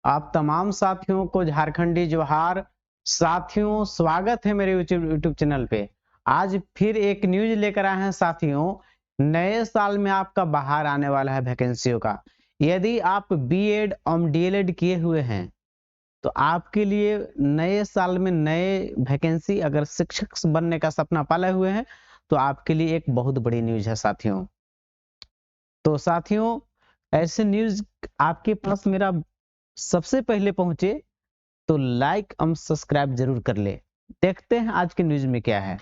आप तमाम साथियों को झारखंडी जोहार। साथियों, स्वागत है मेरे यूट्यूब चैनल पे। आज फिर एक न्यूज लेकर आए हैं साथियों। नए साल में आपका बाहर आने वाला है वैकेंसियों का। यदि आप बीएड और डीएलएड किए हुए हैं तो आपके लिए नए साल में नए वैकेंसी, अगर शिक्षक बनने का सपना पाले हुए हैं तो आपके लिए एक बहुत बड़ी न्यूज है साथियों। तो साथियों, ऐसे न्यूज आपके पास मेरा सबसे पहले पहुंचे तो लाइक और सब्सक्राइब जरूर कर ले। देखते हैं आज के न्यूज में क्या है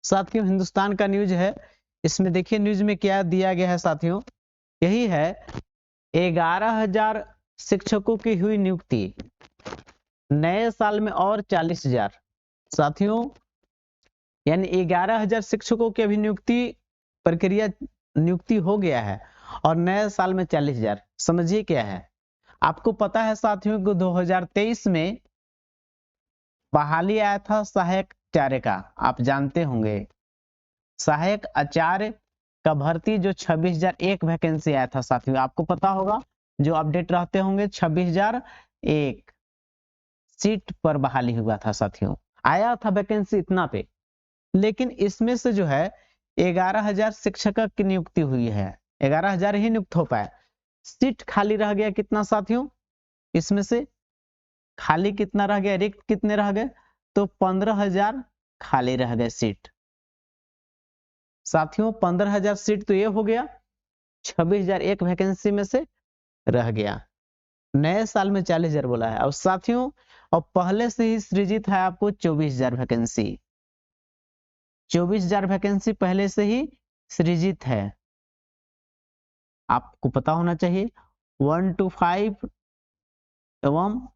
साथियों। हिंदुस्तान का न्यूज है, इसमें देखिए न्यूज में क्या दिया गया है साथियों। यही है, 11,000 शिक्षकों की हुई नियुक्ति, नए साल में और 40,000 साथियों। यानी 11,000 शिक्षकों की अभी नियुक्ति हो गया है और नए साल में 40,000। समझिए क्या है। आपको पता है साथियों को 2023 में बहाली आया था सहायक आचार्य का, आप जानते होंगे। सहायक आचार्य का भर्ती जो 26,001 वैकेंसी आया था साथियों, आपको पता होगा, जो अपडेट रहते होंगे। 26,001 सीट पर बहाली हुआ था साथियों, आया था वैकेंसी इतना पे। लेकिन इसमें से जो है 11,000 शिक्षक की नियुक्ति हुई है, 11,000 ही नियुक्त हो पाए। सीट खाली रह गया कितना साथियों, इसमें से खाली कितना रह गया, रिक्त कितने रह गए, तो 15,000 खाली रह गए सीट साथियों। 15,000 सीट तो ये हो गया, 26,001 वैकेंसी में से रह गया। नए साल में 40,000 बोला है। और साथियों, और पहले से ही सृजित है आपको 24,000 वैकेंसी। 24,000 वैकेंसी पहले से ही सृजित है, आपको पता होना चाहिए। 1 to 5 एवं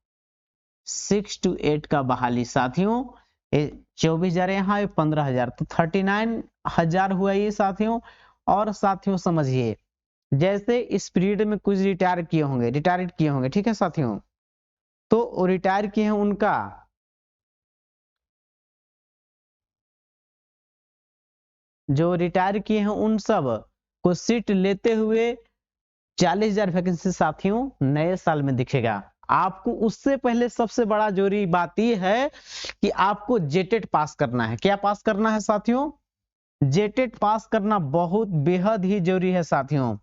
6 to 8 का बहाली साथियों। 24,000 यहाँ, 15,000, तो 39,000 हुआ ये साथियों। और साथियों समझिए, जैसे इस पीरियड में कुछ रिटायर किए होंगे, ठीक है साथियों। तो रिटायर किए हैं उनका जो रिटायर किए हैं उन सब को सीट लेते हुए 40,000 वैकेंसी साथियों नए साल में दिखेगा आपको। उससे पहले सबसे बड़ा जरूरी बात यह है कि आपको जेटेट पास करना है। क्या पास करना है साथियों? जेटेट पास करना बहुत बेहद ही जरूरी है साथियों।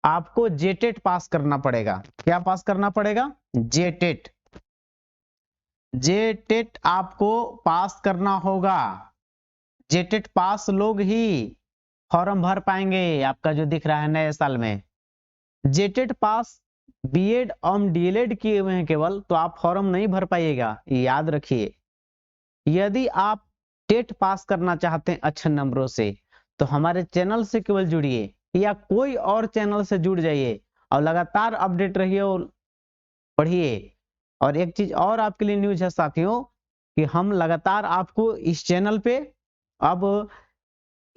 आपको जेटेट पास करना पड़ेगा। क्या पास करना पड़ेगा? जेटेट। जेटेट आपको पास करना होगा। जेटेट पास लोग ही फॉर्म भर पाएंगे आपका जो दिख रहा है नए साल में। जेटेट पास बीएड और डीएलएड किए हुए हैं केवल, तो आप फॉर्म नहीं भर पाइएगा, याद रखिए। यदि आप टेट पास करना चाहते हैं अच्छे नंबरों से तो हमारे चैनल से केवल जुड़िए या कोई और चैनल से जुड़ जाइए और लगातार अपडेट रहिए और पढ़िए। और एक चीज और आपके लिए न्यूज है साथियों कि हम लगातार आपको इस चैनल पे अब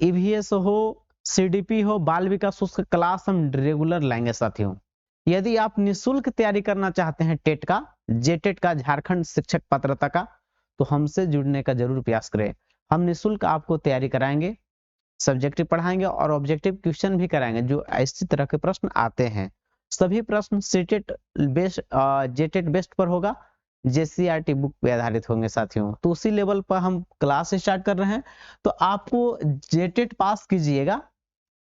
ईवीएस हो, सीडीपी हो, बाल विकास उसका क्लास हम रेगुलर लाएंगे साथियों। यदि आप निशुल्क तैयारी करना चाहते हैं टेट का, जेटेट का, झारखंड शिक्षक पात्रता का, तो हमसे जुड़ने का जरूर प्रयास करें। हम निशुल्क आपको तैयारी कराएंगे, सब्जेक्टिव पढ़ाएंगे और ऑब्जेक्टिव क्वेश्चन भी कराएंगे। जो ऐसी तरह के प्रश्न आते हैं सभी प्रश्न सीटेट बेस्ड, जेटेट बेस्ड पर होगा, जेसीईआरटी बुक पे आधारित होंगे साथियों। तो उसी लेवल पर हम क्लास स्टार्ट कर रहे हैं। तो आपको जेटेट पास कीजिएगा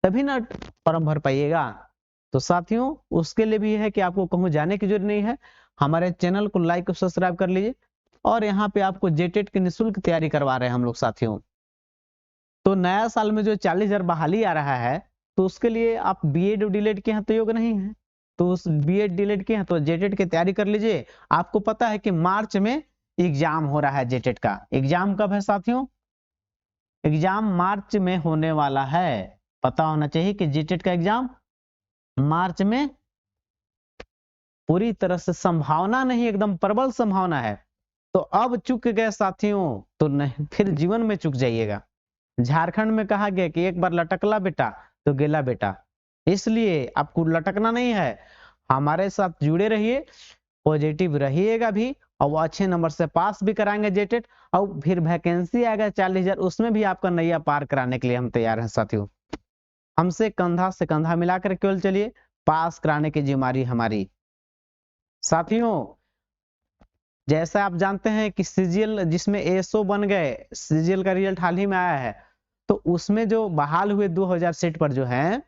तभी ना फॉर्म भर पाइएगा। तो साथियों उसके लिए भी है कि आपको कहूँ जाने की जरूरत नहीं है, हमारे चैनल को लाइक और सब्सक्राइब कर लीजिए। और यहाँ पे आपको जेटेट की निःशुल्क तैयारी करवा रहे हैं हम लोग साथियों। तो नया साल में जो 40,000 बहाली आ रहा है, तो उसके लिए आप बीएड और डीएलएड के हैं तो योग्य नहीं है, तो उस बीएड डीएलएड के हैं तो जेटेट की तैयारी कर लीजिए। आपको पता है कि मार्च में एग्जाम हो रहा है जेटेट का। एग्जाम कब है साथियों? एग्जाम मार्च में होने वाला है। पता होना चाहिए कि जेटेट का एग्जाम मार्च में पूरी तरह से संभावना नहीं, एकदम प्रबल संभावना है। तो अब चूक गए साथियों तो नहीं, फिर जीवन में चूक जाइएगा। झारखंड में कहा गया कि एक बार लटकला बेटा तो गेला बेटा, इसलिए आपको लटकना नहीं है। हमारे साथ जुड़े रहिए, पॉजिटिव रहिएगा भी, और वो अच्छे नंबर से पास भी कराएंगे जेटेट। और फिर वैकेंसी आएगा 40,000, उसमें भी आपका नैया पार कराने के लिए हम तैयार हैं साथियों। हमसे कंधा से कंधा मिलाकर केवल चलिए, पास कराने की जिम्मेदारी हमारी। साथियों जैसा आप जानते हैं कि सीजीएल जिसमें एएसओ बन गए, सीजीएल का रिजल्ट हाल ही में आया है, तो उसमें जो बहाल हुए 2000 सीट पर जो है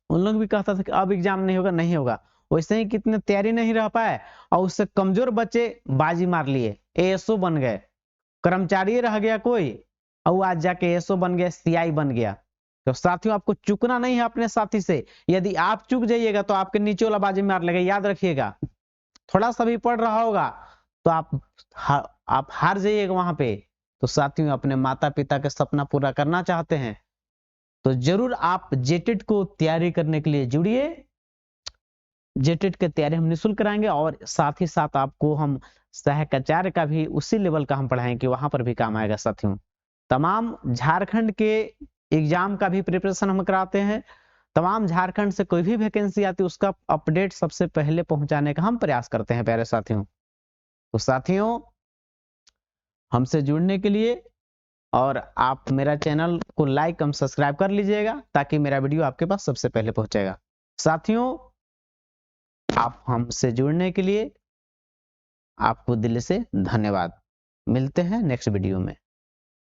उन लोग भी कहता था कि अब एग्जाम नहीं होगा, नहीं होगा। वैसे ही कितने तैयारी नहीं रह पाए और उससे कमजोर बच्चे बाजी मार लिए, एएसओ बन गए, कर्मचारी रह गया कोई और वो आज जाके एएसओ बन गया, सीआई बन गया। तो साथियों आपको चुकना नहीं है अपने साथी से। यदि आप चुक जाइएगा तो आपके नीचे वाला बाजी मार लेगा, याद रखिएगा। थोड़ा सा भी पढ़ रहा होगा तो आप हार जाइएगा वहां पे। तो साथियों अपने माता पिता का सपना पूरा करना चाहते हैं तो जरूर आप जेटेट को तैयारी करने के लिए जुड़िए। जेटेट की तैयारी हम निःशुल्क कराएंगे और साथ ही साथ आपको हम सहायक आचार्य का भी उसी लेवल का हम पढ़ाएंगे कि वहां पर भी काम आएगा। साथियों तमाम झारखंड के एग्जाम का भी प्रिपरेशन हम कराते हैं। तमाम झारखंड से कोई भी वैकेंसी आती है उसका अपडेट सबसे पहले पहुंचाने का हम प्रयास करते हैं प्यारे साथियों। तो साथियों हमसे जुड़ने के लिए और आप मेरा चैनल को लाइक एवं सब्सक्राइब कर लीजिएगा ताकि मेरा वीडियो आपके पास सबसे पहले पहुंचेगा। साथियों आप हमसे जुड़ने के लिए आपको दिल से धन्यवाद। मिलते हैं नेक्स्ट वीडियो में।